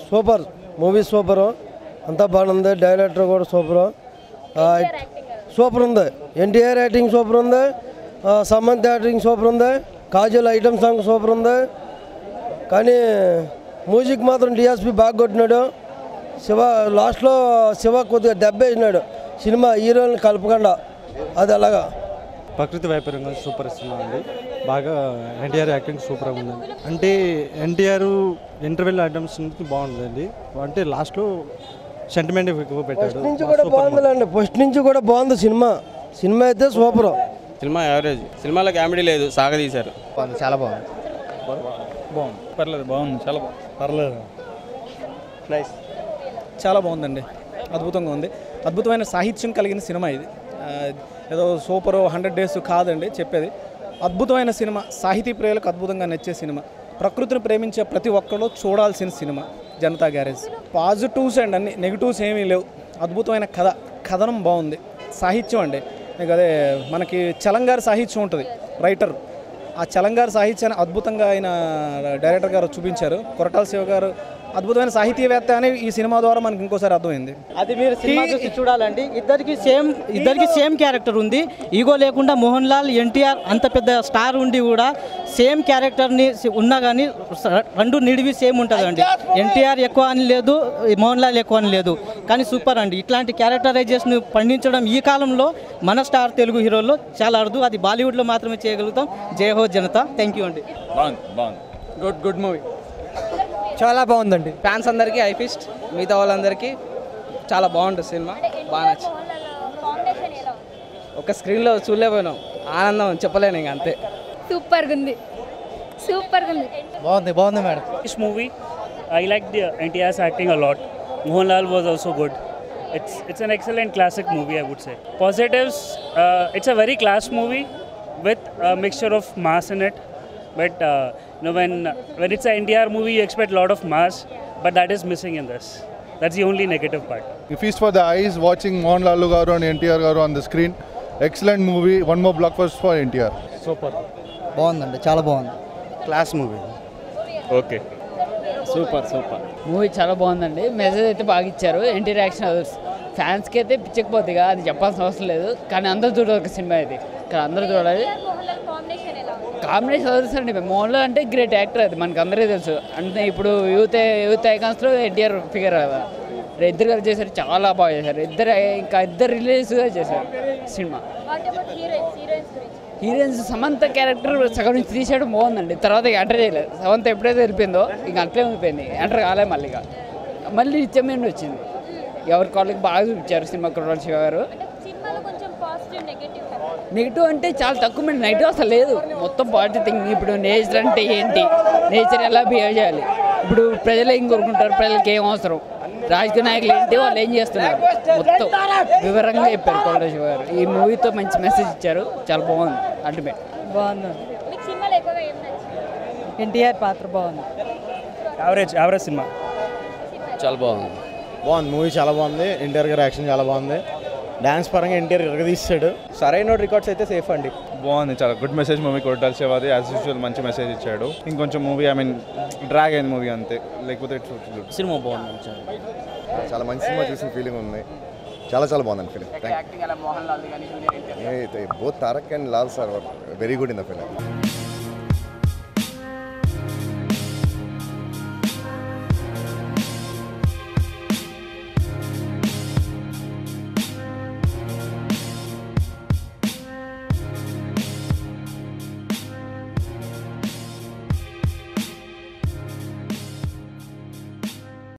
Super movie super, అంతా బాగుంది. Director కూడా సూపరు, సూపర్ ఉంది. ఎన్టీఆర్ యాక్టింగ్ సూపర్ ఉంది, సమంత్ యాక్టింగ్ సూపర్ ఉంది, కాజల్ ఐటమ్ సాంగ్ సూపర్ ఉంది. కానీ మ్యూజిక్ మాత్రం డిఎస్పి బాగా కొట్టినాడు. శివ లాస్ట్లో శివ కొద్దిగా దెబ్బ వేసినాడు సినిమా హీరోని కలపకుండా. అది అలాగా ప్రకృతి వైపర్యంగా సూపర్ సినిమా అండి. బాగా ఎన్టీఆర్ యాక్టింగ్ సూపర్గా ఉందండి. అంటే ఎన్టీఆర్ ఇంటర్వెల్ ఐటమ్స్ బాగుందండి. అంటే లాస్ట్లో సెంటిమెంట్ ఎక్కువ పెట్టాడు. ఫస్ట్ నుంచి కూడా బాగుందండి, ఫస్ట్ నుంచి కూడా బాగుంది సినిమా. సినిమా అయితే సూపర్. Cinema average. సినిమాలో కామెడీ లేదు, సాగదీశారు. చాలా బాగుంది. బాగుంది, పర్లేదు, బాగుంది, చాలా బాగుంది, పర్లేదు, నైస్, చాలా బాగుందండి. అద్భుతంగా ఉంది. అద్భుతమైన సాహిత్యం కలిగిన సినిమా ఇది. ఏదో సూపర్ 100 days కాదండి చెప్పేది. అద్భుతమైన సినిమా, సాహితీ ప్రియులకు అద్భుతంగా నచ్చే సినిమా, ప్రకృతిని ప్రేమించే ప్రతి ఒక్కరు చూడాల్సిన cinema Janata garage. Positives and అన్ని నెగిటివ్స్ ఏమీ లేవు. అద్భుతమైన కథనం బాగుంది. సాహిత్యం అండి, మీకు అదే మనకి చలంగారి సాహిత్యం ఉంటుంది రైటర్. ఆ చలంగారి సాహిత్యాన్ని అద్భుతంగా ఆయన డైరెక్టర్ గారు చూపించారు. కొరటాల శివ గారు అద్భుతమైన సాహితీవేత్త అని ఈ సినిమా ద్వారా మనకి ఇంకోసారి అర్థమైంది. అది మీరు సినిమా చూసి చూడాలండి. ఇద్దరికి సేమ్ క్యారెక్టర్ ఉంది. ఈగో లేకుండా మోహన్ లాల్, ఎన్టీఆర్ అంత పెద్ద స్టార్ ఉండి కూడా సేమ్ క్యారెక్టర్ని ఉన్నా కానీ రెండు నిడివి సేమ్ ఉంటుందండి. ఎన్టీఆర్ ఎక్కువ అని లేదు, మోహన్ లాల్ ఎక్కువ అని లేదు, కానీ సూపర్ అండి. ఇట్లాంటి క్యారెక్టరైజేషన్ పండించడం ఈ కాలంలో మన స్టార్ తెలుగు హీరోల్లో చాలా అరుదు. అది బాలీవుడ్లో మాత్రమే చేయగలుగుతాం. జై హో జనతా. థ్యాంక్ యూ అండి. బాగుంది, గుడ్ మూవీ, చాలా బాగుందండి. ఫ్యాన్స్ అందరికీ ఐ ఫిస్ట్, మిగతా వాళ్ళందరికీ చాలా బాగుంటుంది సినిమా. బాగా నచ్చింది. ఒక స్క్రీన్లో చూడలేకపోయినాం, ఆనందం చెప్పలేను ఇంక అంతే. సూపర్గా ఉంది, సూపర్గా ఉంది. బాగుంది madam. This movie, I liked the NTR's acting a lot. Mohanlal was also good. It's an excellent classic movie, I would say. Positives, it's a very class movie with a mixture of mass in it. But when it's an NTR movie, you expect a lot of mass, but that is missing in this. That's the only negative part. A feast for the eyes watching Mohanlal garu and NTR garu on the screen. Excellent movie. One more blockbuster for NTR. Super, బాగుందండి, చాలా బాగుంది. Class movie. Okay, super. Movie చాలా బాగుందండి. Message అయితే బాగా ఇచ్చారు. NTR action others ఫ్యాన్స్కి అయితే పిచ్చకపోతుందిగా, అది చెప్పాల్సిన అవసరం లేదు. కానీ అందరూ చూడాలి ఒక సినిమా ఇది. ఇక్కడ అందరూ చూడాలి. కాంబినేషన్ అదర్స్ అండి. మోహన్ లాల్ అంటే గ్రేట్ యాక్టర్, అది మనకు అందరికీ తెలుసు. అంటే ఇప్పుడు యూత్ ఐకాన్స్లో ఎన్టీఆర్ ఫిగర్ కదా. ఇద్దరు గారు చేశారు, చాలా బాగా చేశారు. ఇద్దరు రిలీజ్గా చేశారు సినిమా. హీరోయిన్స్ సమంత క్యారెక్టర్ సగం నుంచి తీసేయడం బాగుందండి. తర్వాత ఎంటర్ చేయలేదు. సమంత ఎప్పుడైతే వెళ్ళిపోయిందో ఇంక అట్లే ఉండిపోయింది, ఎంటర్ కాలే. మళ్ళీ నిత్యమైన వచ్చింది. ఎవరి కాళ్ళకి బాగా చూపించారు సినిమా కొరటాల శివ గారు. నెగిటివ్ అంటే చాలా తక్కువ మంది, నెగిటివ్ అసలు లేదు. మొత్తం పాజిటివ్ థింగ్. ఇప్పుడు నేచర్ అంటే ఏంటి, నేచర్ ఎలా బిహేవ్ చేయాలి, ఇప్పుడు ప్రజలు ఏం కోరుకుంటారు, ప్రజలకి ఏం అవసరం, రాజకీయ నాయకులు ఏంటి, వాళ్ళు ఏం చేస్తున్నారు, మొత్తం వివరంగా చెప్పారు కొరటాల శివ గారు. ఈ మూవీతో మంచి మెసేజ్ ఇచ్చారు. చాలా బాగుంది. అల్టిమేట్ బాగుంది. ఎన్టీఆర్ పాత్ర బాగుంది. Average cinema. చాలా బాగుంది. మూవీ చాలా బాగుంది. ఎన్టీఆర్ గారి యాక్షన్ చాలా బాగుంది. డాన్స్ పరంగా ఎన్టీఆర్ తీసాడు. సరైన రికార్డ్స్ అయితే సేఫ్ అండి. బాగుంది, చాలా గుడ్ మెసేజ్ మూవీ. కొరటాల శివది యాజ్ యూజువల్ మంచి మెసేజ్ ఇచ్చాడు. ఇంకొంచెం మూవీ డ్రాగ్ అయింది మూవీ అంతే, లేకపోతే సినిమా బాగుంది. చాలా మంచి సినిమా చూసిన ఫీలింగ్ ఉంది. చాలా బాగుంది film. Both Tarak and Lal sir very good in the film.